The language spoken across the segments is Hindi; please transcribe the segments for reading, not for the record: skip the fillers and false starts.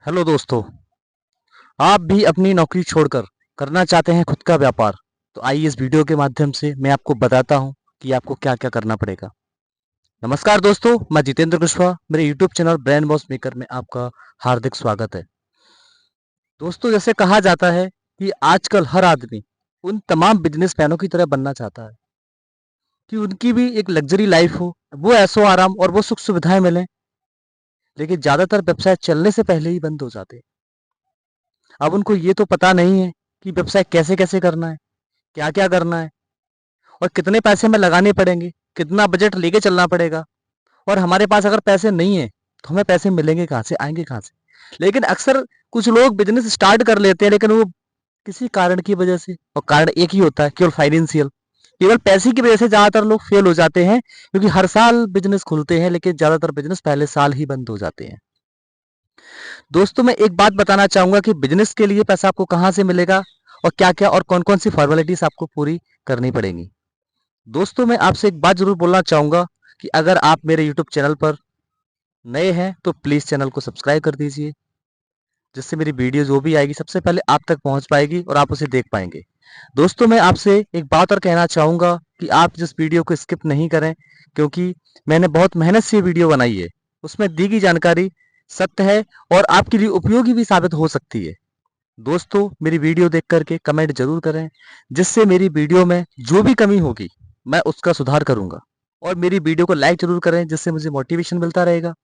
हेलो दोस्तों। आप भी अपनी नौकरी छोड़कर करना चाहते हैं खुद का व्यापार। तो आइए इस वीडियो के माध्यम से मैं आपको बताता हूं कि आपको क्या क्या करना पड़ेगा। नमस्कार दोस्तों, मैं जितेंद्र कुशवाहा, मेरे YouTube channel brand boss maker में आपका हार्दिक स्वागत है। दोस्तों, जैसे कहा जाता है कि आजकल हर आदमी उन तमाम बिजनेसमैनों की तरह बनना चाहता है कि उनकी भी एक लग्जरी लाइफ हो, वो ऐशो आराम और वो सुख सुविधाएं मिलें। लेकिन ज्यादातर व्यवसाय चलने से पहले ही बंद हो जाते हैं। अब उनको ये तो पता नहीं है कि व्यवसाय कैसे कैसे करना है, क्या क्या करना है और कितने पैसे हमें लगाने पड़ेंगे, कितना बजट लेके चलना पड़ेगा। और हमारे पास अगर पैसे नहीं है तो हमें पैसे मिलेंगे कहाँ से, आएंगे कहाँ से। लेकिन अक्सर कुछ लोग बिजनेस स्टार्ट कर लेते हैं, लेकिन वो किसी कारण की वजह से, और कारण एक ही होता है, केवल फाइनेंशियल, केवल पैसे की वजह से ज्यादातर लोग फेल हो जाते हैं। क्योंकि हर साल बिजनेस खुलते हैं लेकिन ज्यादातर बिजनेस पहले साल ही बंद हो जाते हैं। दोस्तों, मैं एक बात बताना चाहूंगा कि बिजनेस के लिए पैसा आपको कहाँ से मिलेगा और क्या क्या और कौन कौन सी फॉर्मेलिटीज आपको पूरी करनी पड़ेंगी। दोस्तों, मैं आपसे एक बात जरूर बोलना चाहूंगा कि अगर आप मेरे यूट्यूब चैनल पर नए हैं तो प्लीज चैनल को सब्सक्राइब कर दीजिए, जिससे मेरी वीडियो जो भी आएगी सबसे पहले आप तक पहुंच पाएगी और आप उसे देख पाएंगे। दोस्तों, मैं आपसे एक बात और कहना चाहूंगा कि आप जिस वीडियो को स्किप नहीं करें, क्योंकि मैंने बहुत मेहनत से ये वीडियो बनाई है। उसमें दी गई जानकारी सत्य है और आपके लिए उपयोगी भी साबित हो सकती है। दोस्तों, मेरी वीडियो देख करके कमेंट जरूर करें, जिससे मेरी वीडियो में जो भी कमी होगी मैं उसका सुधार करूंगा। और मेरी वीडियो को लाइक जरूर करें, जिससे मुझे मोटिवेशन मिलता रहेगा।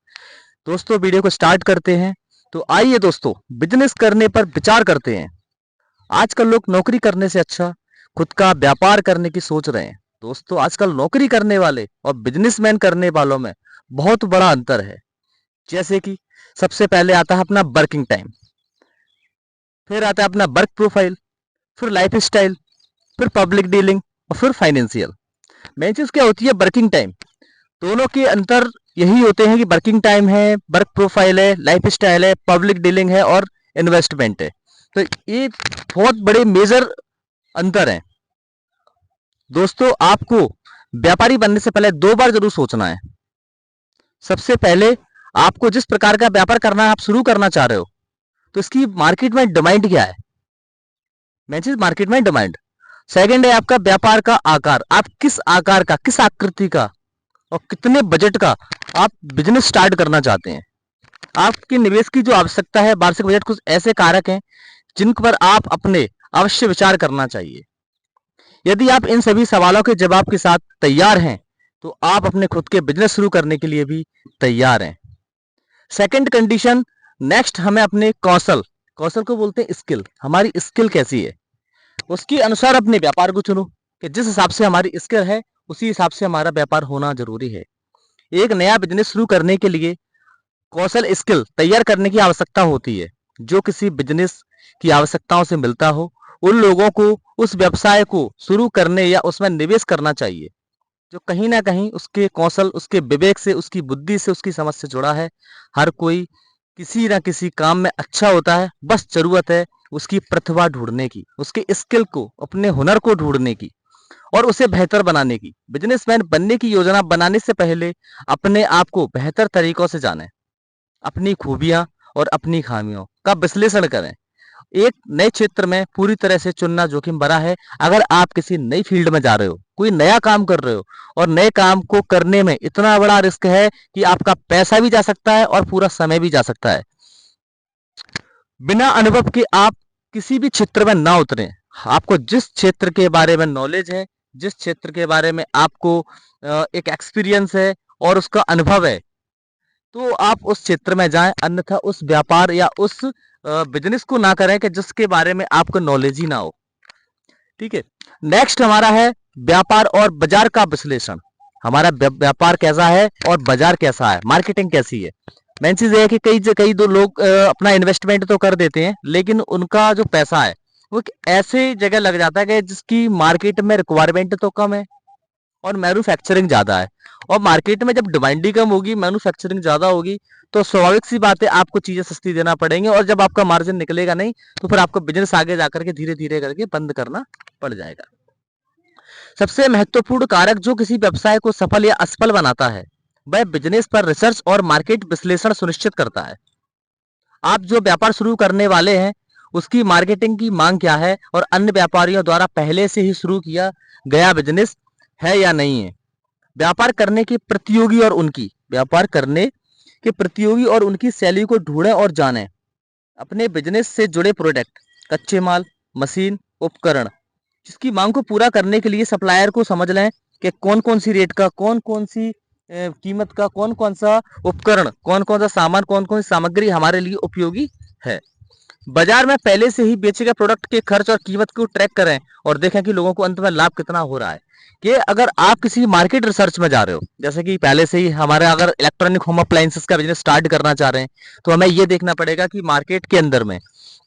दोस्तों, वीडियो को स्टार्ट करते हैं। तो आइए दोस्तों, बिजनेस करने पर विचार करते हैं। आजकल लोग नौकरी करने से अच्छा खुद का व्यापार करने की सोच रहे हैं। दोस्तों, आजकल नौकरी करने वाले और बिजनेसमैन करने वालों में बहुत बड़ा अंतर है। जैसे कि सबसे पहले आता है अपना वर्किंग टाइम, फिर आता है अपना वर्क प्रोफाइल, फिर लाइफ स्टाइल, फिर पब्लिक डीलिंग और फिर फाइनेंशियल। मेन चीज क्या होती है? Working time. दोनों के अंतर यही होते हैं कि वर्किंग टाइम है, वर्क प्रोफाइल है, लाइफ स्टाइल है, पब्लिक डीलिंग है और इन्वेस्टमेंट है। तो ये बहुत बड़े मेजर अंतर है। दोस्तों, आपको व्यापारी बनने से पहले दो बार जरूर सोचना है। सबसे पहले आपको जिस प्रकार का व्यापार करना है, आप शुरू करना चाह रहे हो, तो इसकी मार्केट में डिमांड क्या है। मेन चीज मार्केट में डिमांड। सेकंड है आपका व्यापार का आकार, आप किस आकार का, किस आकृति का और कितने बजट का आप बिजनेस स्टार्ट करना चाहते हैं। आपके निवेश की जो आवश्यकता है, वार्षिक बजट, कुछ ऐसे कारक हैं जिन पर आप अपने अवश्य विचार करना चाहिए। यदि आप इन सभी सवालों के जवाब के साथ तैयार हैं तो आप अपने खुद के बिजनेस शुरू करने के लिए भी तैयार हैं। सेकंड कंडीशन, नेक्स्ट हमें अपने कौशल, कौशल को बोलते हैं स्किल, हमारी स्किल कैसी है उसके अनुसार अपने व्यापार को चुनो। कि जिस हिसाब से हमारी स्किल है उसी हिसाब से हमारा व्यापार होना जरूरी है। एक नया बिजनेस शुरू करने के लिए कौशल, स्किल तैयार करने की आवश्यकता होती है। जो किसी बिजनेस की आवश्यकताओं से मिलता हो, उन लोगों को उस व्यवसाय को शुरू करने या उसमें निवेश करना चाहिए जो कहीं ना कहीं उसके कौशल, उसके विवेक से, उसकी बुद्धि से, उसकी समझ से जुड़ा है। हर कोई किसी ना किसी काम में अच्छा होता है, बस जरूरत है उसकी प्रतिभा ढूंढने की, उसके स्किल को, अपने हुनर को ढूंढने की और उसे बेहतर बनाने की। बिजनेसमैन बनने की योजना बनाने से पहले अपने आप को बेहतर तरीकों से जानें, अपनी खूबियां और अपनी खामियों का विश्लेषण करें। एक नए क्षेत्र में पूरी तरह से चुनना जोखिम भरा है। अगर आप किसी नई फील्ड में जा रहे हो, कोई नया काम कर रहे हो, और नए काम को करने में इतना बड़ा रिस्क है कि आपका पैसा भी जा सकता है और पूरा समय भी जा सकता है। बिना अनुभव के आप किसी भी क्षेत्र में ना उतरें। आपको जिस क्षेत्र के बारे में नॉलेज है, जिस क्षेत्र के बारे में आपको एक एक्सपीरियंस है और उसका अनुभव है, तो आप उस क्षेत्र में जाएं। अन्यथा उस व्यापार या उस बिजनेस को ना करें कि जिसके बारे में आपको नॉलेज ही ना हो। ठीक है। नेक्स्ट हमारा है व्यापार और बाजार का विश्लेषण। हमारा व्यापार कैसा है और बाजार कैसा है, मार्केटिंग कैसी है। मेन चीज ये है कि कई दो लोग अपना इन्वेस्टमेंट तो कर देते हैं, लेकिन उनका जो पैसा है वो एक ऐसे जगह लग जाता है कि जिसकी मार्केट में रिक्वायरमेंट तो कम है और मैन्युफैक्चरिंग ज्यादा है। और मार्केट में जब डिमांड ही कम होगी, मैन्युफैक्चरिंग ज्यादा होगी, तो स्वाभाविक सी बात है आपको चीजें सस्ती देना पड़ेंगे। और जब आपका मार्जिन निकलेगा नहीं, तो फिर आपको बिजनेस आगे जाकर के धीरे धीरे करके बंद करना पड़ जाएगा। सबसे महत्वपूर्ण कारक जो किसी व्यवसाय को सफल या असफल बनाता है, वह बिजनेस पर रिसर्च और मार्केट विश्लेषण सुनिश्चित करता है। आप जो व्यापार शुरू करने वाले हैं उसकी मार्केटिंग की मांग क्या है और अन्य व्यापारियों द्वारा पहले से ही शुरू किया गया बिजनेस है या नहीं है। व्यापार करने के प्रतियोगी और उनकी शैली को ढूंढें और जानें। अपने बिजनेस से जुड़े प्रोडक्ट, कच्चे माल, मशीन, उपकरण जिसकी मांग को पूरा करने के लिए सप्लायर को समझ लें कि कौन कौन सी रेट का, कौन कौन सी कीमत का, कौन कौन सा उपकरण, कौन कौन सा सामान, कौन कौन सी सामग्री हमारे लिए उपयोगी है। बाजार में पहले से ही बेचे गए प्रोडक्ट के खर्च और कीमत को ट्रैक करें और देखें कि लोगों को अंत में लाभ कितना हो रहा है। कि अगर आप किसी मार्केट रिसर्च में जा रहे हो, जैसे कि पहले से ही हमारा अगर इलेक्ट्रॉनिक होम अप्लायंसेस का बिजनेस स्टार्ट करना चाह रहे हैं, तो हमें ये देखना पड़ेगा कि मार्केट के अंदर में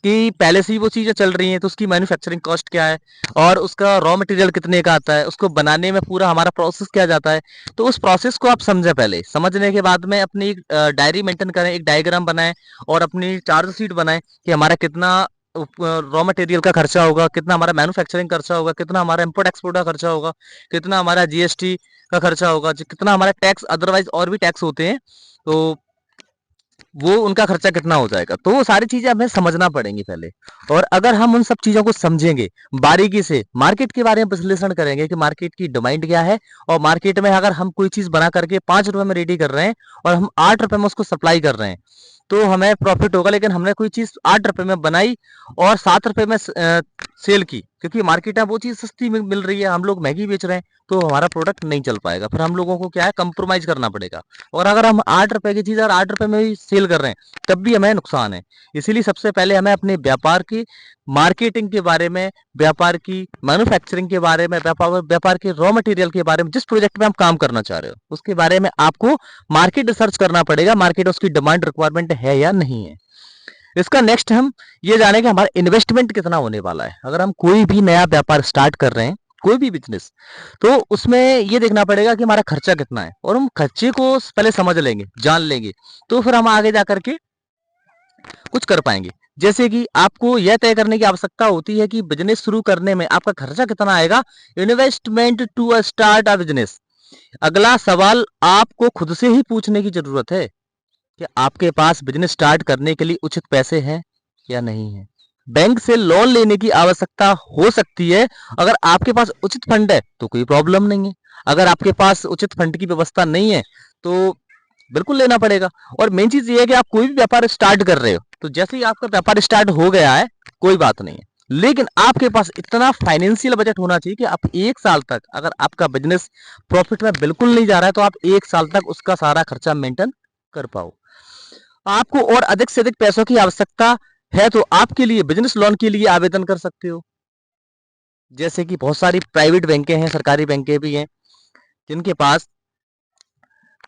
कि पहले से ही वो चीजें चल रही हैं तो उसकी मैन्युफैक्चरिंग कॉस्ट क्या है और उसका रॉ मटेरियल कितने का आता है, उसको बनाने में पूरा हमारा प्रोसेस क्या जाता है। तो उस प्रोसेस को आप समझें। पहले समझने के बाद में अपनी एक डायरी मेंटेन करें, एक डायग्राम बनाएं और अपनी चार्ज शीट बनाएं कि हमारा कितना रॉ मटेरियल का खर्चा होगा, कितना हमारा मैन्युफैक्चरिंग खर्चा होगा, कितना हमारा इंपोर्ट एक्सपोर्ट का खर्चा होगा, कितना हमारा जीएसटी का खर्चा होगा, कितना हमारा टैक्स, अदरवाइज और भी टैक्स होते हैं तो वो उनका खर्चा कितना हो जाएगा। तो वो सारी चीजें हमें समझना पड़ेंगी पहले। और अगर हम उन सब चीजों को समझेंगे, बारीकी से मार्केट के बारे में विश्लेषण करेंगे कि मार्केट की डिमांड क्या है और मार्केट में अगर हम कोई चीज बना करके 5 रुपए में रेडी कर रहे हैं और हम 8 रुपए में उसको सप्लाई कर रहे हैं तो हमें प्रॉफिट होगा। लेकिन हमने कोई चीज 8 रुपए में बनाई और 7 रुपए में सेल की, क्योंकि मार्केट में वो चीज सस्ती मिल रही है, हम लोग महंगी बेच रहे हैं, तो हमारा प्रोडक्ट नहीं चल पाएगा। फिर हम लोगों को क्या है, कंप्रोमाइज करना पड़ेगा। और अगर हम 8 रुपए की चीज अगर 8 रुपए में भी सेल कर रहे हैं तब भी हमें नुकसान है। इसीलिए सबसे पहले हमें अपने व्यापार की मार्केटिंग के बारे में, व्यापार की मैन्युफैक्चरिंग के बारे में, व्यापार के रॉ मटेरियल के बारे में, जिस प्रोजेक्ट में हम काम करना चाह रहे हो उसके बारे में आपको मार्केट रिसर्च करना पड़ेगा। मार्केट उसकी डिमांड रिक्वायरमेंट है या नहीं है। इसका नेक्स्ट हम ये जाने कि हमारा इन्वेस्टमेंट कितना होने वाला है। अगर हम कोई भी नया व्यापार स्टार्ट कर रहे हैं, कोई भी बिजनेस, तो उसमें ये देखना पड़ेगा कि हमारा खर्चा कितना है और हम खर्चे को पहले समझ लेंगे, जान लेंगे, तो फिर हम आगे जा करके कुछ कर पाएंगे। जैसे कि आपको यह तय करने की आवश्यकता होती है कि बिजनेस शुरू करने में आपका खर्चा कितना आएगा। Investment to a start a business. अगला सवाल आपको खुद से ही पूछने की जरूरत है कि आपके पास बिजनेस स्टार्ट करने के लिए उचित पैसे हैं या नहीं है। बैंक से लोन लेने की आवश्यकता हो सकती है। अगर आपके पास उचित फंड है तो कोई प्रॉब्लम नहीं है। अगर आपके पास उचित फंड की व्यवस्था नहीं है तो बिल्कुल लेना पड़ेगा। और मेन चीज ये है कि आप कोई भी व्यापार स्टार्ट कर रहे हो तो जैसे ही आपका व्यापार स्टार्ट हो गया है कोई बात नहीं है, लेकिन आपके पास इतना फाइनेंशियल बजट होना चाहिए कि आप 1 साल तक, अगर आपका बिजनेस प्रॉफिट में बिल्कुल नहीं जा रहा है तो आप 1 साल तक उसका सारा खर्चा मेंटेन कर पाओ। आपको और अधिक से अधिक पैसों की आवश्यकता है तो आपके लिए बिजनेस लोन के लिए आवेदन कर सकते हो। जैसे कि बहुत सारी प्राइवेट बैंकें हैं, सरकारी बैंकें भी हैं, जिनके पास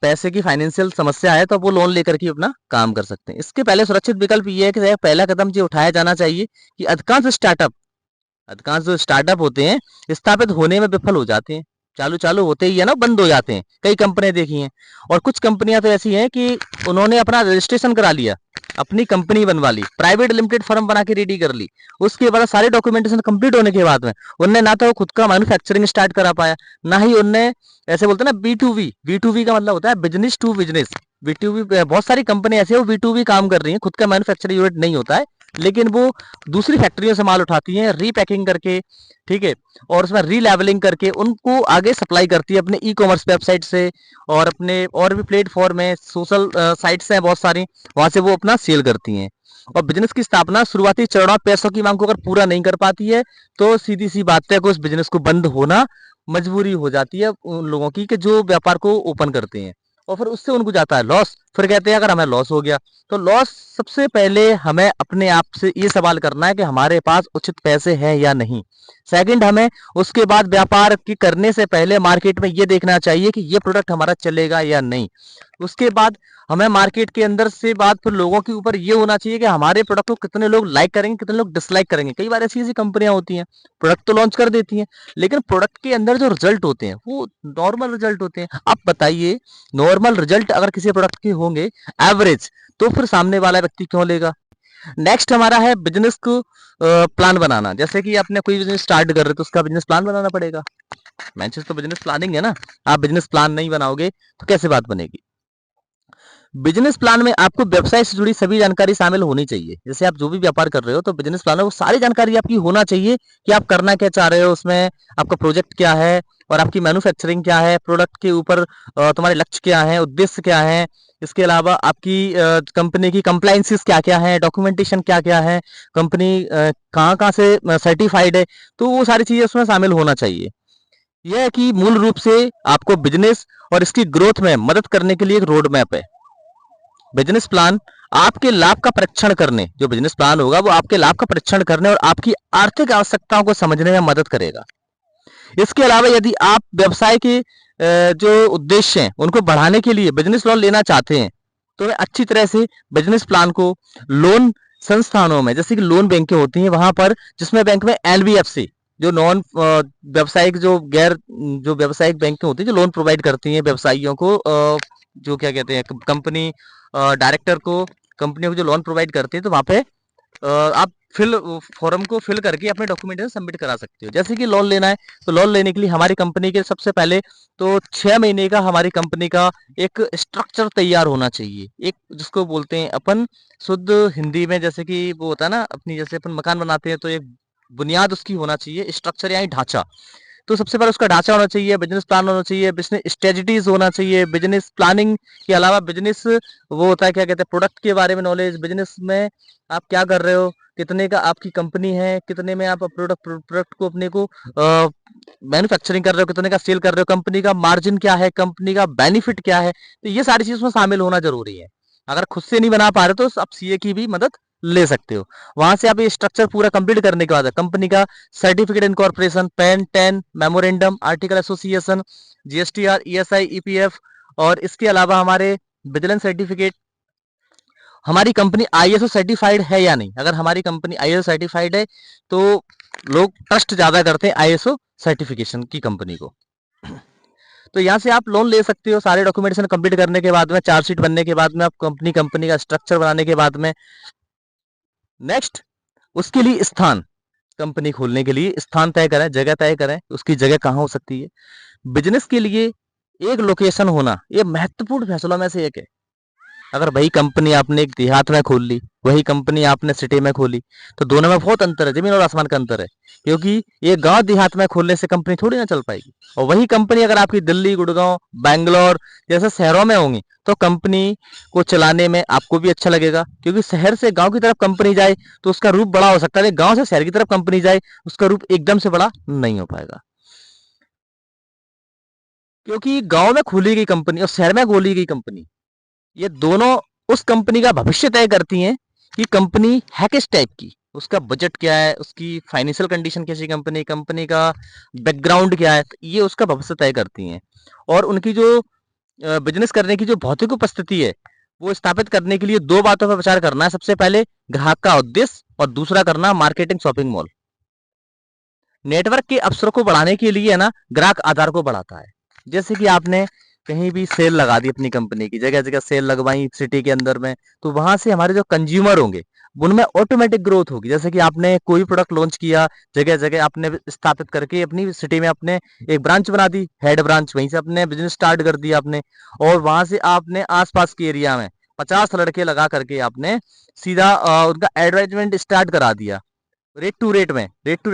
पैसे की फाइनेंशियल समस्या है तो वो लोन लेकर के अपना काम कर सकते हैं। इसके पहले सुरक्षित विकल्प ये है कि पहला कदम जो उठाया जाना चाहिए कि अधिकांश जो स्टार्टअप होते हैं स्थापित होने में विफल हो जाते हैं। चालू चालू होते ही है ना, बंद हो जाते हैं। कई कंपनियां देखी हैं और कुछ कंपनियां तो ऐसी हैं कि उन्होंने अपना रजिस्ट्रेशन करा लिया, अपनी कंपनी बनवा ली, प्राइवेट लिमिटेड फर्म बना के रेडी कर ली। उसके बाद सारे डॉक्यूमेंटेशन कंप्लीट होने के बाद में उनने ना तो खुद का मैन्युफैक्चरिंग स्टार्ट करा पाया, ना ही उनने, ऐसे बोलते हैं ना बी टू वी का मतलब होता है बिजनेस टू बिजनेस। बी2बी बहुत सारी कंपनी ऐसी है वो बी2बी काम कर रही है, खुद का मैन्युफैक्चरिंग यूनिट नहीं होता है, लेकिन वो दूसरी फैक्ट्रियों से माल उठाती हैं, रीपैकिंग करके, ठीक है, और उसमें रीलेवलिंग करके उनको आगे सप्लाई करती है अपने ई कॉमर्स वेबसाइट से और अपने और भी प्लेटफॉर्म है, सोशल साइट्स हैं बहुत सारी, वहां से वो अपना सेल करती हैं। और बिजनेस की स्थापना शुरुआती चरणों पैसों की मांग को अगर पूरा नहीं कर पाती है तो सीधी सी बात है कि उस बिजनेस को बंद होना मजबूरी हो जाती है उन लोगों की कि जो व्यापार को ओपन करते हैं, और फिर उससे उनको जाता है लॉस। फिर कहते हैं अगर हमें लॉस हो गया तो लॉस, सबसे पहले हमें अपने आप से ये सवाल करना है कि हमारे पास उचित पैसे हैं या नहीं। सेकंड, हमें उसके बाद व्यापार की करने से पहले मार्केट में ये देखना चाहिए कि ये प्रोडक्ट हमारा चलेगा या नहीं। उसके बाद हमें मार्केट के अंदर से बात फिर लोगों के ऊपर ये होना चाहिए कि हमारे प्रोडक्ट को कितने लोग लाइक करेंगे, कितने लोग डिसलाइक करेंगे। कई बार ऐसी ऐसी कंपनियां होती हैं प्रोडक्ट तो लॉन्च कर देती हैं लेकिन प्रोडक्ट के अंदर जो रिजल्ट होते हैं वो नॉर्मल रिजल्ट होते हैं। आप बताइए, नॉर्मल रिजल्ट अगर किसी प्रोडक्ट के होंगे एवरेज, तो फिर सामने वाला व्यक्ति क्यों लेगा। नेक्स्ट हमारा है बिजनेस को प्लान बनाना। जैसे कि आपने कोई बिजनेस स्टार्ट कर रहे हो तो उसका बिजनेस प्लान बनाना पड़ेगा। मैन चीज तो बिजनेस प्लानिंग है ना। आप बिजनेस प्लान नहीं बनाओगे तो कैसे बात बनेगी। बिजनेस प्लान में आपको व्यवसाय से जुड़ी सभी जानकारी शामिल होनी चाहिए। जैसे आप जो भी व्यापार कर रहे हो तो बिजनेस प्लान में वो सारी जानकारी आपकी होना चाहिए कि आप करना क्या चाह रहे हो, उसमें आपका प्रोजेक्ट क्या है और आपकी मैन्युफैक्चरिंग क्या है, प्रोडक्ट के ऊपर तुम्हारे लक्ष्य क्या है, उद्देश्य क्या है। इसके अलावा आपकी कंपनी की कंप्लायंसेस क्या क्या है, डॉक्यूमेंटेशन क्या क्या है, कंपनी कहाँ कहाँ से सर्टिफाइड है, तो वो सारी चीजें उसमें शामिल होना चाहिए। यह है कि मूल रूप से आपको बिजनेस और इसकी ग्रोथ में मदद करने के लिए एक रोड मैप है। बिजनेस प्लान आपके लाभ का परीक्षण करने, जो बिजनेस प्लान होगा वो आपके लाभ का परीक्षण करने और आपकी आर्थिक आवश्यकताओं को समझने में मदद करेगा। इसके अलावा यदि आप व्यवसाय के जो उद्देश्य हैं उनको बढ़ाने के लिए बिजनेस लोन लेना चाहते हैं तो वे अच्छी तरह से बिजनेस प्लान को लोन संस्थानों में, जैसे कि लोन बैंकें होती हैं वहां पर, जिसमें बैंक में एनबीएफसी जो नॉन व्यवसायिक जो व्यावसायिक बैंकें होती हैं जो लोन प्रोवाइड करती हैं व्यवसायियों को, जो क्या कहते हैं कंपनी डायरेक्टर को, कंपनियों को जो लोन प्रोवाइड करती है, तो वहां पे आप फिल फॉर्म को फिल करके अपने डॉक्यूमेंटेशन सबमिट करा सकते हो। जैसे कि लोन लेना है तो लोन लेने के लिए हमारी कंपनी के सबसे पहले तो 6 महीने का हमारी कंपनी का एक स्ट्रक्चर तैयार होना चाहिए, एक जिसको बोलते हैं अपन शुद्ध हिंदी में, जैसे कि वो होता है ना अपनी, जैसे अपन मकान बनाते हैं तो एक बुनियाद उसकी होना चाहिए, स्ट्रक्चर यानी ढांचा। तो सबसे पहले उसका ढांचा होना चाहिए, बिजनेस प्लान होना चाहिए, बिजनेस स्ट्रेटजीज होना चाहिए। बिजनेस प्लानिंग के अलावा बिजनेस वो होता है क्या कहते हैं प्रोडक्ट के बारे में नॉलेज, बिजनेस में आप क्या कर रहे हो, कितने का आपकी कंपनी है, कितने में आप प्रोडक्ट को अपने को मैन्युफैक्चरिंग कर रहे हो, कितने का सेल कर रहे हो, कंपनी का मार्जिन क्या है, कंपनी का बेनिफिट क्या है। तो ये सारी चीज उसमें शामिल होना जरूरी है। अगर खुद से नहीं बना पा रहे तो आप सीए की भी मदद ले सकते हो। वहां से आप ये स्ट्रक्चर पूरा कंप्लीट करने के बाद कंपनी का certificate incorporation, pan 10 memorandum, article association, GSTR, ESI, EPF, और इसके अलावा हमारे विजिलेंस सर्टिफिकेट, हमारी कंपनी आईएसओ सर्टिफाइड है या नहीं। अगर हमारी कंपनी आईएसओ सर्टिफाइड है तो लोग ट्रस्ट ज्यादा करते हैं आईएसओ सर्टिफिकेशन की कंपनी को। तो यहाँ से आप लोन ले सकते हो सारे डॉक्यूमेंटेशन कंप्लीट करने के बाद में, चार्जशीट बनने के बाद में, आप कंपनी का स्ट्रक्चर बनाने के बाद में। नेक्स्ट, उसके लिए स्थान, कंपनी खोलने के लिए स्थान तय करें, जगह तय करें, उसकी जगह कहाँ हो सकती है। बिजनेस के लिए एक लोकेशन होना ये महत्वपूर्ण फैसलों में से एक है। अगर वही कंपनी आपने एक देहात में खोल ली, वही कंपनी आपने सिटी में खोली, तो दोनों में बहुत अंतर है, जमीन और आसमान का अंतर है। क्योंकि ये गांव देहात में खोलने से कंपनी थोड़ी ना चल पाएगी, और वही कंपनी अगर आपकी दिल्ली, गुड़गांव, बैंगलोर जैसे शहरों में होंगी तो कंपनी को चलाने में आपको भी अच्छा लगेगा। क्योंकि शहर से गांव की तरफ कंपनी जाए तो उसका रूप बड़ा हो सकता है, गांव से शहर की तरफ कंपनी जाए उसका रूप एकदम से बड़ा नहीं हो पाएगा। क्योंकि गांव में खोली गई कंपनी और शहर में खोली गई कंपनी, ये दोनों उस कंपनी का भविष्य तय करती हैं कि कंपनी है किस टाइप की, उसका बजट क्या है, उसकी फाइनेंशियल कंडीशन कैसी, कंपनी कंपनी का बैकग्राउंड क्या है, तो ये उसका भविष्य तय करती हैं। और उनकी जो बिजनेस करने की जो भौतिक उपस्थिति है वो स्थापित करने के लिए दो बातों पर विचार करना है। सबसे पहले ग्राहक का उद्देश्य और दूसरा करना मार्केटिंग, शॉपिंग मॉल। नेटवर्क के अवसरों को बढ़ाने के लिए है ना ग्राहक आधार को बढ़ाता है। जैसे कि आपने कहीं भी सेल लगा दी, अपनी कंपनी की जगह जगह सेल लगवाई सिटी के अंदर में, तो वहां से हमारे जो कंज्यूमर होंगे उनमें ऑटोमेटिक ग्रोथ होगी। जैसे कि आपने कोई प्रोडक्ट लॉन्च किया, जगह जगह आपने स्थापित करके अपनी सिटी में अपने एक ब्रांच बना दी, हेड ब्रांच, वहीं से अपने बिजनेस स्टार्ट कर दिया आपने, और वहां से आपने आसपास के एरिया में 50 लड़के लगा करके आपने सीधा उनका एडवर्टाइजमेंट स्टार्ट करा दिया। रेट टू रेट में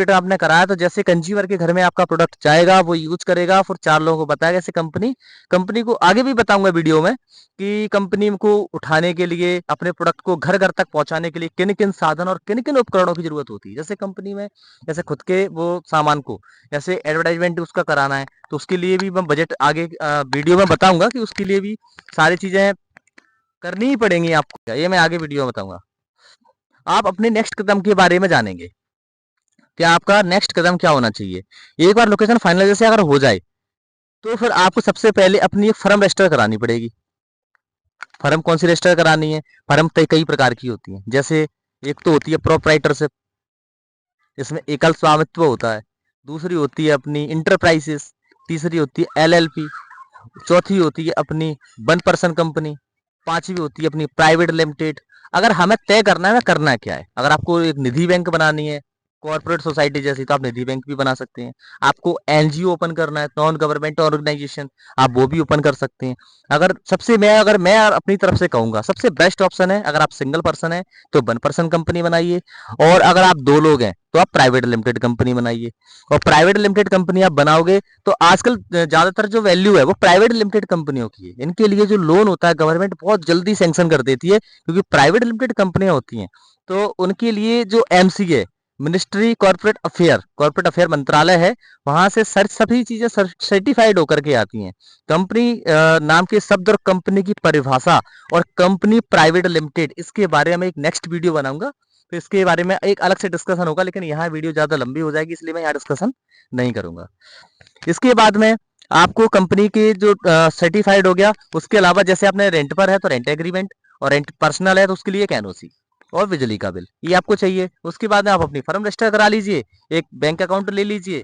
आपने कराया, तो जैसे कंज्यूमर के घर में आपका प्रोडक्ट जाएगा, वो यूज करेगा, फिर 4 लोगों को बताएगा। ऐसे कंपनी को आगे भी बताऊंगा वीडियो में कि कंपनी को उठाने के लिए, अपने प्रोडक्ट को घर घर तक पहुंचाने के लिए किन किन साधन और किन किन उपकरणों की जरूरत होती है। जैसे कंपनी में जैसे खुद के वो सामान को जैसे एडवर्टाइजमेंट उसका कराना है, तो उसके लिए भी मैं बजट आगे वीडियो में बताऊंगा कि उसके लिए भी सारी चीजें करनी ही पड़ेंगी आपको, ये मैं आगे वीडियो में बताऊंगा। आप अपने नेक्स्ट कदम के बारे में जानेंगे कि आपका नेक्स्ट कदम क्या होना चाहिए। एक बार लोकेशन फाइनल जैसे अगर हो जाए तो फिर आपको सबसे पहले अपनी एक फर्म रजिस्टर करानी पड़ेगी। फर्म कौन सी रजिस्टर करानी है? फर्म कई प्रकार की होती है। जैसे एक तो होती है प्रोप्राइटरशिप, इसमें एकल स्वामित्व होता है। दूसरी होती है अपनी इंटरप्राइजेस, तीसरी होती है एलएलपी, चौथी होती है अपनी वन पर्सन कंपनी, पांचवी होती है अपनी प्राइवेट लिमिटेड। अगर हमें तय करना है करना क्या है, अगर आपको एक निधि बैंक बनानी है, कॉर्पोरेट सोसाइटी जैसी तो आप निधि बैंक भी बना सकते हैं। आपको एनजीओ ओपन करना है, नॉन गवर्नमेंट ऑर्गेनाइजेशन, आप वो भी ओपन कर सकते हैं। अगर मैं अपनी तरफ से कहूंगा, सबसे बेस्ट ऑप्शन है, अगर आप सिंगल पर्सन है तो वन पर्सन कंपनी बनाइए, और अगर आप दो लोग हैं तो आप प्राइवेट लिमिटेड कंपनी बनाइए। और प्राइवेट लिमिटेड कंपनी आप बनाओगे तो आजकल ज्यादातर जो वैल्यू है वो प्राइवेट लिमिटेड कंपनियों की है। इनके लिए जो लोन होता है गवर्नमेंट बहुत जल्दी सैंक्शन कर देती है, क्योंकि प्राइवेट लिमिटेड कंपनियां होती हैं। तो उनके लिए जो एमसी है, मिनिस्ट्री कॉर्पोरेट अफेयर मंत्रालय है, वहां से सभी चीजें सर्टिफाइड होकर के आती हैं। कंपनी नाम के शब्द और कंपनी की परिभाषा और कंपनी प्राइवेट लिमिटेड, इसके बारे में एक नेक्स्ट वीडियो बनाऊंगा, तो इसके बारे में एक अलग से डिस्कशन होगा, लेकिन यहाँ वीडियो ज्यादा लंबी हो जाएगी, इसलिए मैं यहाँ डिस्कशन नहीं करूंगा। इसके बाद में आपको कंपनी के जो सर्टिफाइड हो गया, उसके अलावा जैसे आपने रेंट पर है तो रेंट एग्रीमेंट, और रेंट पर्सनल है तो उसके लिए एक एनओसी और बिजली का बिल, ये आपको चाहिए। उसके बाद में आप अपनी फर्म रजिस्टर करा लीजिए, एक बैंक अकाउंट ले लीजिए,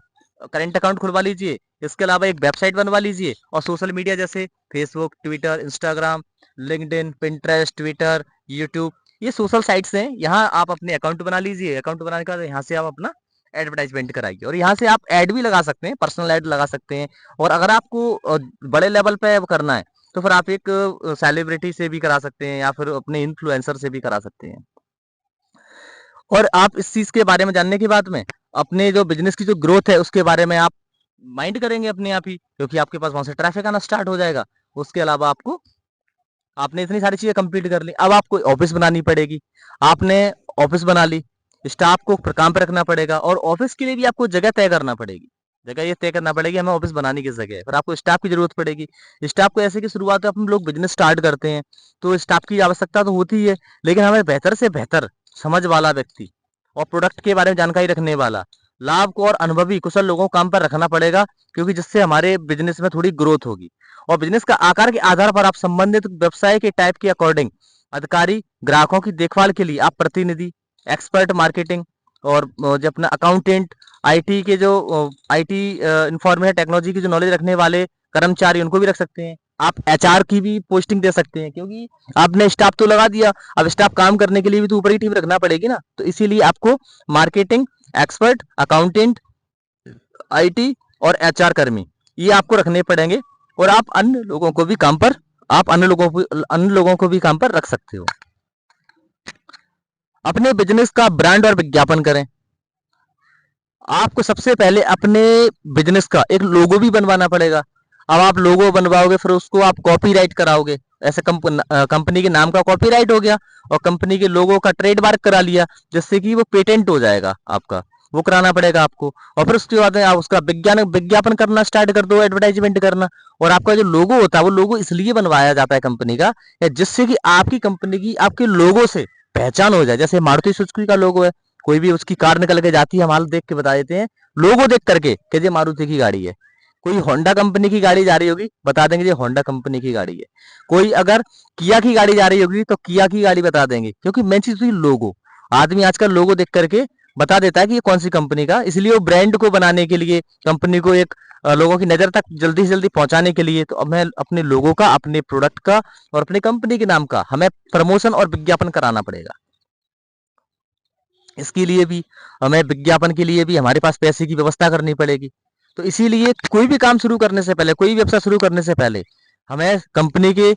करेंट अकाउंट खुलवा लीजिए, इसके अलावा एक वेबसाइट बनवा लीजिए, और सोशल मीडिया जैसे Facebook, Twitter, Instagram, LinkedIn, Pinterest, Twitter, YouTube, ये सोशल साइट्स हैं, यहाँ आप अपने अकाउंट बना लीजिए। अकाउंट बनाने के बाद यहाँ से आप अपना एडवर्टाइजमेंट कराइए, और यहाँ से आप ऐड भी लगा सकते हैं, पर्सनल ऐड लगा सकते हैं। और अगर आपको बड़े लेवल पे करना है तो फिर आप एक सेलिब्रिटी से भी करा सकते हैं, या फिर अपने इन्फ्लुएंसर से भी करा सकते हैं। और आप इस चीज के बारे में जानने के बाद में अपने जो बिजनेस की जो ग्रोथ है उसके बारे में आप माइंड करेंगे अपने आप ही, क्योंकि आपके पास वहां से ट्रैफिक आना स्टार्ट हो जाएगा। उसके अलावा आपने इतनी सारी चीजें कंप्लीट कर ली, अब आपको ऑफिस बनानी पड़ेगी। आपने ऑफिस बना ली, स्टाफ को काम पे रखना पड़ेगा, और ऑफिस के लिए भी आपको जगह तय करना पड़ेगी। जगह ये तय करना पड़ेगी हमें ऑफिस बनाने की जगह है, फिर आपको स्टाफ की जरूरत पड़ेगी। स्टाफ को ऐसे की शुरुआत में हम लोग बिजनेस स्टार्ट करते हैं तो स्टाफ की आवश्यकता तो होती है, लेकिन हमें बेहतर से बेहतर समझ वाला व्यक्ति और प्रोडक्ट के बारे में जानकारी रखने वाला, लाभ को और अनुभवी कुशल लोगों को काम पर रखना पड़ेगा, क्योंकि जिससे हमारे बिजनेस में थोड़ी ग्रोथ होगी। और बिजनेस का आकार के आधार पर आप संबंधित व्यवसाय के टाइप के अकॉर्डिंग अधिकारी, ग्राहकों की देखभाल के लिए आप प्रतिनिधि, एक्सपर्ट मार्केटिंग, और जो अपना अकाउंटेंट, आईटी के जो आईटी इंफॉर्मेशन टेक्नोलॉजी की जो नॉलेज रखने वाले कर्मचारी, उनको भी रख सकते हैं। आप एचआर की भी पोस्टिंग दे सकते हैं, क्योंकि आपने स्टाफ तो लगा दिया, अब स्टाफ काम करने के लिए भी तो ऊपर ही टीम रखना पड़ेगी ना, तो इसीलिए आपको मार्केटिंग एक्सपर्ट, अकाउंटेंट, आईटी और एचआर कर्मी, ये आपको रखने पड़ेंगे। और आप अन्य लोगों को भी काम पर रख सकते हो। अपने बिजनेस का ब्रांड और विज्ञापन करें। आपको सबसे पहले अपने बिजनेस का एक लोगो भी बनवाना पड़ेगा। अब आप लोगो बनवाओगे, फिर उसको आप कॉपीराइट कराओगे, ऐसे कंपनी के नाम का कॉपीराइट हो गया, और कंपनी के लोगो का ट्रेडमार्क करा लिया, जिससे कि वो पेटेंट हो जाएगा आपका, वो कराना पड़ेगा आपको। और फिर उसके बाद आप उसका विज्ञापन करना स्टार्ट कर दो, एडवर्टाइजमेंट करना। और आपका जो लोगो होता है वो लोगो इसलिए बनवाया जाता है कंपनी का, जिससे कि आपकी कंपनी की आपके लोगो से पहचान हो जाए। जैसे मारुति सुजुकी का लोगो है, कोई भी उसकी कार निकल के जाती है, हम हाल देख के बता देते हैं लोगो देख करके कि ये मारुति की गाड़ी है। कोई होंडा कंपनी की गाड़ी जा रही होगी, बता देंगे ये होंडा कंपनी की गाड़ी है। कोई अगर किया की गाड़ी जा रही होगी तो किया की गाड़ी बता देंगे, क्योंकि मेन चीज हुई लोगो। आदमी आजकल लोगो देख करके बता देता है कि ये कौन सी कंपनी का। इसलिए वो ब्रांड को बनाने के लिए, कंपनी को एक लोगों की नजर तक जल्दी से जल्दी पहुंचाने के लिए, तो हमें अपने लोगों का, अपने प्रोडक्ट का और अपनी कंपनी के नाम का हमें प्रमोशन और विज्ञापन कराना पड़ेगा। इसके लिए भी हमें, विज्ञापन के लिए भी हमारे पास पैसे की व्यवस्था करनी पड़ेगी। तो इसीलिए कोई भी काम शुरू करने से पहले, कोई भी व्यवसाय शुरू करने से पहले हमें कंपनी के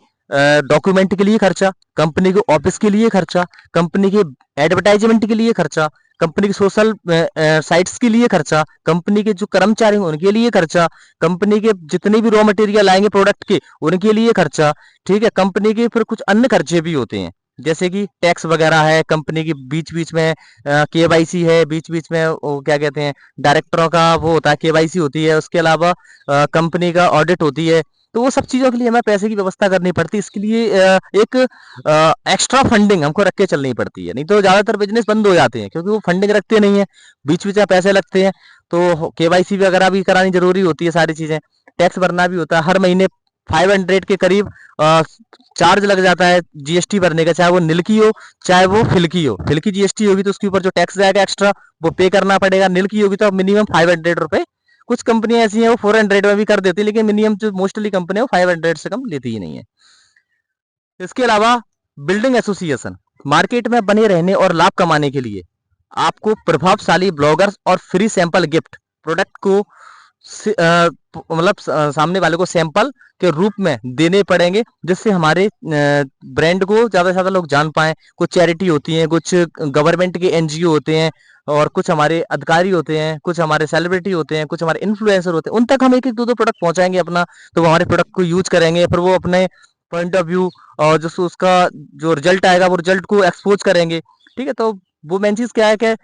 डॉक्यूमेंट के लिए खर्चा, कंपनी के ऑफिस के लिए खर्चा, कंपनी के एडवर्टाइजमेंट के लिए खर्चा, कंपनी के सोशल साइट्स के लिए खर्चा, कंपनी के जो कर्मचारी हैं उनके लिए खर्चा, कंपनी के जितने भी रॉ मटेरियल आएंगे प्रोडक्ट के उनके लिए खर्चा। ठीक है, कंपनी के फिर कुछ अन्य खर्चे भी होते हैं, जैसे कि टैक्स वगैरह है, कंपनी की बीच बीच में केवाईसी है, बीच बीच में वो क्या कहते हैं, डायरेक्टरों का वो होता है, केवाईसी होती है। उसके अलावा कंपनी का ऑडिट होती है। तो वो सब चीजों के लिए हमें पैसे की व्यवस्था करनी पड़ती है। इसके लिए एक एक्स्ट्रा फंडिंग हमको रख के चलनी पड़ती है, नहीं तो ज्यादातर बिजनेस बंद हो जाते हैं, क्योंकि वो फंडिंग रखते नहीं है, बीच बीच में पैसे लगते हैं। तो केवाईसी वगैरह भी करानी जरूरी होती है, सारी चीजें, टैक्स भरना भी होता है। हर महीने 500 के करीब चार्ज लग जाता है जीएसटी भरने का, चाहे वो नील की हो चाहे वो फिल की हो। फिल की जीएसटी होगी तो उसके ऊपर जो टैक्स जाएगा एक्स्ट्रा वो पे करना पड़ेगा, नील की होगी तो मिनिमम 500 रुपए। कुछ कंपनियां ऐसी हैं वो 400 में भी कर देती है, लेकिन मिनिमम जो मोस्टली कंपनी है वो 500 से कम लेती ही नहीं है। इसके अलावा बिल्डिंग एसोसिएशन, मार्केट में बने रहने और लाभ कमाने के लिए आपको प्रभावशाली ब्लॉगर्स और फ्री सैंपल गिफ्ट प्रोडक्ट को मतलब सामने वाले को सैंपल के रूप में देने पड़ेंगे, जिससे हमारे ब्रांड को ज्यादा से ज्यादा लोग जान पाए। कुछ चैरिटी होती है, कुछ गवर्नमेंट के एनजीओ होते हैं, और कुछ हमारे अधिकारी होते हैं, कुछ हमारे सेलिब्रिटी होते हैं, कुछ हमारे इन्फ्लुएंसर होते हैं। उन तक हम एक एक दो दो प्रोडक्ट पहुंचाएंगे अपना, तो वो हमारे प्रोडक्ट को यूज करेंगे, फिर वो अपने पॉइंट ऑफ व्यू और जो उसका जो रिजल्ट आएगा वो रिजल्ट को एक्सपोज करेंगे। ठीक है, तो वो मेन चीज क्या है कि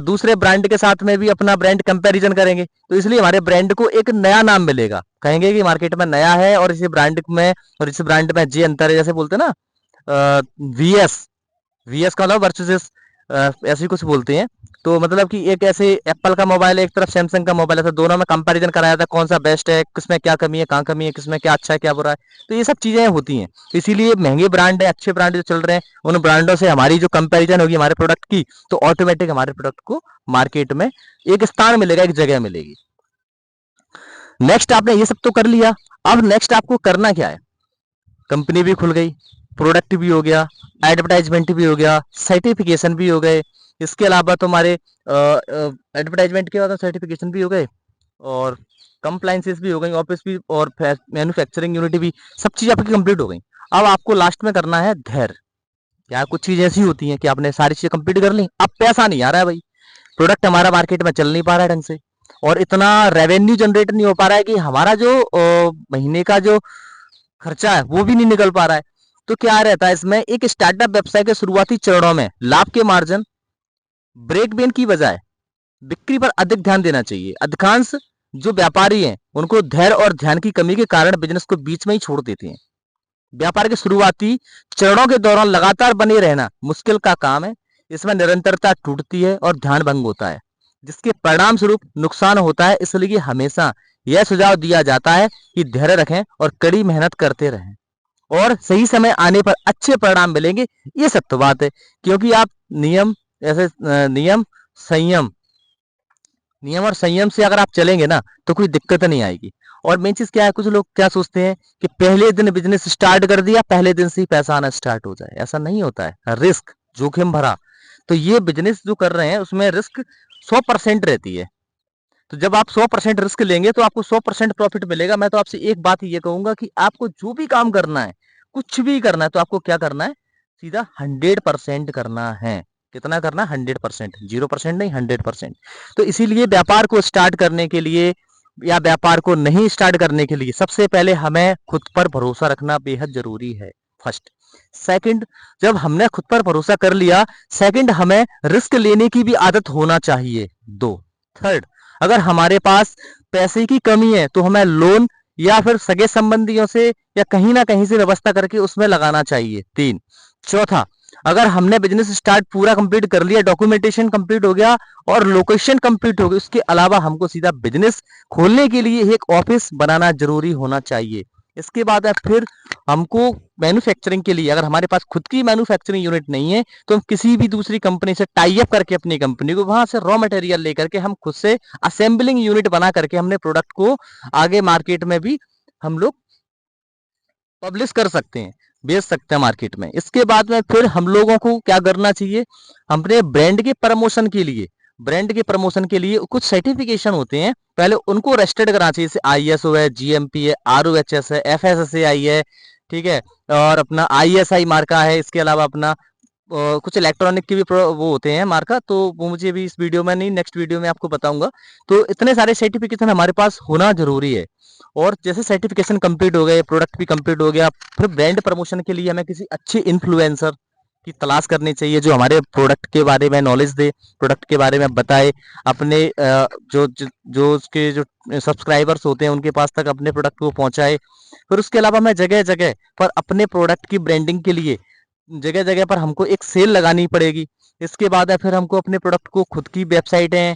दूसरे ब्रांड के साथ में भी अपना ब्रांड कंपैरिजन करेंगे, तो इसलिए हमारे ब्रांड को एक नया नाम मिलेगा। कहेंगे कि मार्केट में नया है और इसी ब्रांड में जे अंतर है, जैसे बोलते हैं ना वीएस, वीएस का मतलब वर्सेस ऐसे ही कुछ बोलते हैं। तो मतलब कि एक ऐसे एप्पल का मोबाइल है, एक तरफ सैमसंग का मोबाइल है, तो दोनों में कंपैरिजन कराया था कौन सा बेस्ट है, किसमें क्या कमी है, कहाँ कमी है, किसमें क्या अच्छा है, क्या बुरा है। तो ये सब चीजें होती हैं, तो इसीलिए महंगे ब्रांड है, अच्छे ब्रांड जो चल रहे हैं, उन ब्रांडों से हमारी जो कंपैरिजन होगी हमारे प्रोडक्ट की, तो ऑटोमेटिक हमारे प्रोडक्ट को मार्केट में एक स्थान मिलेगा, एक जगह मिलेगी। नेक्स्ट आपने ये सब तो कर लिया, अब नेक्स्ट आपको करना क्या है? कंपनी भी खुल गई, प्रोडक्ट भी हो गया, एडवर्टाइजमेंट भी हो गया, सर्टिफिकेशन भी हो गए, इसके अलावा तुम्हारे एडवर्टाइजमेंट के बाद सर्टिफिकेशन भी हो गए, और कंप्लाइंसेस भी हो गई, ऑफिस भी और मैन्युफैक्चरिंग यूनिट भी, सब चीज आपकी कंप्लीट हो गई। अब आपको लास्ट में करना है धैर्य। यार कुछ चीजें ऐसी होती हैं कि आपने सारी चीजें कंप्लीट कर ली, अब पैसा नहीं आ रहा है भाई, प्रोडक्ट हमारा मार्केट में चल नहीं पा रहा है ढंग से, और इतना रेवेन्यू जनरेट नहीं हो पा रहा है कि हमारा जो महीने का जो खर्चा है वो भी नहीं निकल पा रहा है। तो क्या रहता है इसमें, एक स्टार्टअप व्यवसाय के शुरुआती चरणों में लाभ के मार्जिन ब्रेक बेन की बजाय बिक्री पर अधिक ध्यान देना चाहिए। अधिकांश जो व्यापारी हैं उनको धैर्य और ध्यान की कमी के कारण बिजनेस को बीच में ही छोड़ देते हैं। व्यापार के शुरुआती चरणों के दौरान लगातार बने रहना मुश्किल का काम है। इसमें निरंतरता टूटती है और ध्यान भंग होता है, जिसके परिणाम स्वरूप नुकसान होता है। इसलिए हमेशा यह सुझाव दिया जाता है कि धैर्य रखें और कड़ी मेहनत करते रहें, और सही समय आने पर अच्छे परिणाम मिलेंगे। ये सत्य बात है, क्योंकि आप नियम ऐसे नियम संयम नियम और संयम से अगर आप चलेंगे ना तो कोई दिक्कत नहीं आएगी। और मेन चीज क्या है, कुछ लोग क्या सोचते हैं कि पहले दिन बिजनेस स्टार्ट कर दिया, पहले दिन से ही पैसा आना स्टार्ट हो जाए। ऐसा नहीं होता है, रिस्क जोखिम भरा। तो ये बिजनेस जो कर रहे हैं उसमें रिस्क 100% रहती है। तो जब आप 100% रिस्क लेंगे तो आपको 100% प्रॉफिट मिलेगा। मैं तो आपसे एक बात ये कहूंगा कि आपको जो भी काम करना है, कुछ भी करना है, तो आपको क्या करना है, सीधा 100% करना है। कितना करना है? 100%, 0% नहीं, 100%। तो इसीलिए व्यापार को स्टार्ट करने के लिए या व्यापार को नहीं स्टार्ट करने के लिए सबसे पहले हमें खुद पर भरोसा रखना बेहद जरूरी है, फर्स्ट। सेकंड, जब हमने खुद पर भरोसा कर लिया, सेकंड हमें रिस्क लेने की भी आदत होना चाहिए। दो, थर्ड, अगर हमारे पास पैसे की कमी है तो हमें लोन या फिर सगे संबंधियों से या कहीं ना कहीं से व्यवस्था करके उसमें लगाना चाहिए। तीन, चौथा, अगर हमने बिजनेस स्टार्ट पूरा कंप्लीट कर लिया, डॉक्यूमेंटेशन कंप्लीट हो गया और लोकेशन कंप्लीट हो गई, उसके अलावा हमको सीधा बिजनेस खोलने के लिए एक ऑफिस बनाना जरूरी होना चाहिए। इसके बाद है फिर हमको मैन्युफैक्चरिंग के लिए, अगर हमारे पास खुद की मैन्युफैक्चरिंग यूनिट नहीं है तो हम किसी भी दूसरी कंपनी से टाई अप करके अपनी कंपनी को वहां से रॉ मटेरियल लेकर के हम खुद से असेंबलिंग यूनिट बना करके हमने प्रोडक्ट को आगे मार्केट में भी हम लोग पब्लिश कर सकते हैं, बेच सकते हैं मार्केट में। इसके बाद में फिर हम लोगों को क्या करना चाहिए, अपने ब्रांड के प्रमोशन के लिए, ब्रांड के प्रमोशन के लिए कुछ सर्टिफिकेशन होते हैं, पहले उनको रजिस्टर्ड कराना चाहिए। जैसे आईएसओ है, जीएमपी है, आरओएचएस है, एफएसएसएआई है, ठीक है, और अपना आईएसआई मार्का है। इसके अलावा अपना कुछ इलेक्ट्रॉनिक के भी वो होते हैं मार्का, तो वो मुझे भी इस वीडियो में नहीं, नेक्स्ट वीडियो में आपको बताऊंगा। तो इतने सारे सर्टिफिकेशन हमारे पास होना जरूरी है। और जैसे सर्टिफिकेशन कंप्लीट हो गए, प्रोडक्ट भी कंप्लीट हो गया, फिर ब्रांड प्रमोशन के लिए हमें किसी अच्छे इन्फ्लुएंसर की तलाश करनी चाहिए जो हमारे प्रोडक्ट के बारे में नॉलेज दे, प्रोडक्ट के बारे में बताए, अपने जो उसके जो सब्सक्राइबर्स होते हैं उनके पास तक अपने प्रोडक्ट को पहुंचाए। फिर उसके अलावा हमें जगह जगह पर अपने प्रोडक्ट की ब्रांडिंग के लिए जगह जगह पर हमको एक सेल लगानी पड़ेगी। इसके बाद है फिर हमको अपने प्रोडक्ट को खुद की वेबसाइट है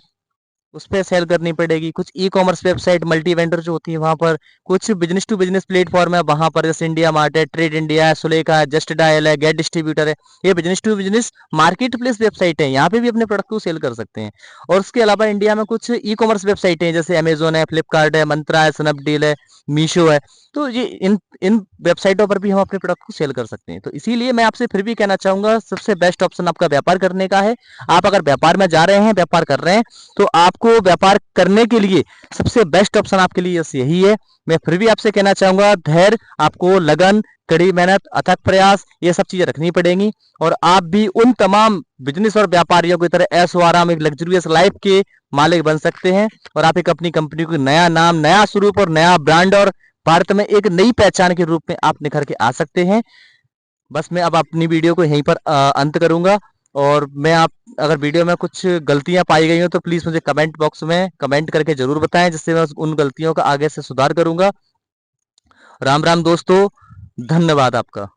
उस पर सेल करनी पड़ेगी, कुछ e commerce website multi vendor जो होती है वहां पर, कुछ बिजनेस टू बिजनेस प्लेटफॉर्म है वहां पर, जैसे इंडिया मार्ट है, ट्रेड इंडिया है, सुलेखा है, जस्ट डायल है, गेट डिस्ट्रीब्यूटर है। ये business to business market place website है, यहाँ पे भी अपने प्रोडक्ट को सेल कर सकते हैं। और उसके अलावा इंडिया में कुछ ई कॉमर्स वेबसाइट है, जैसे अमेजोन है, फ्लिपकार्ट है, मंत्रा है, स्नैपडील है, मीशो है। तो ये इन इन वेबसाइटों पर भी हम अपने प्रोडक्ट को सेल कर सकते हैं। तो इसीलिए मैं आपसे फिर भी कहना चाहूंगा, सबसे बेस्ट ऑप्शन आपका व्यापार करने का है। आप अगर व्यापार में जा रहे हैं, व्यापार कर रहे हैं, तो आपको व्यापार करने के लिए सबसे बेस्ट ऑप्शन आपके लिए यही है। मैं फिर भी आपसे कहना चाहूंगा, धैर्य, आपको लगन, कड़ी मेहनत, अथक प्रयास, ये सब चीजें रखनी पड़ेंगी। और आप भी उन तमाम बिजनेस और व्यापारियों की तरह ऐशो आराम, एक लग्जरियस लाइफ के मालिक बन सकते हैं। और आप एक अपनी कंपनी को नया नाम, नया स्वरूप और नया ब्रांड और भारत में एक नई पहचान के रूप में आप निखर के आ सकते हैं। बस मैं अब अपनी वीडियो को यहीं पर अंत करूंगा। और मैं आप, अगर वीडियो में कुछ गलतियां पाई गई हो तो प्लीज मुझे कमेंट बॉक्स में कमेंट करके जरूर बताएं, जिससे मैं उन गलतियों का आगे से सुधार करूंगा। राम राम दोस्तों, धन्यवाद आपका।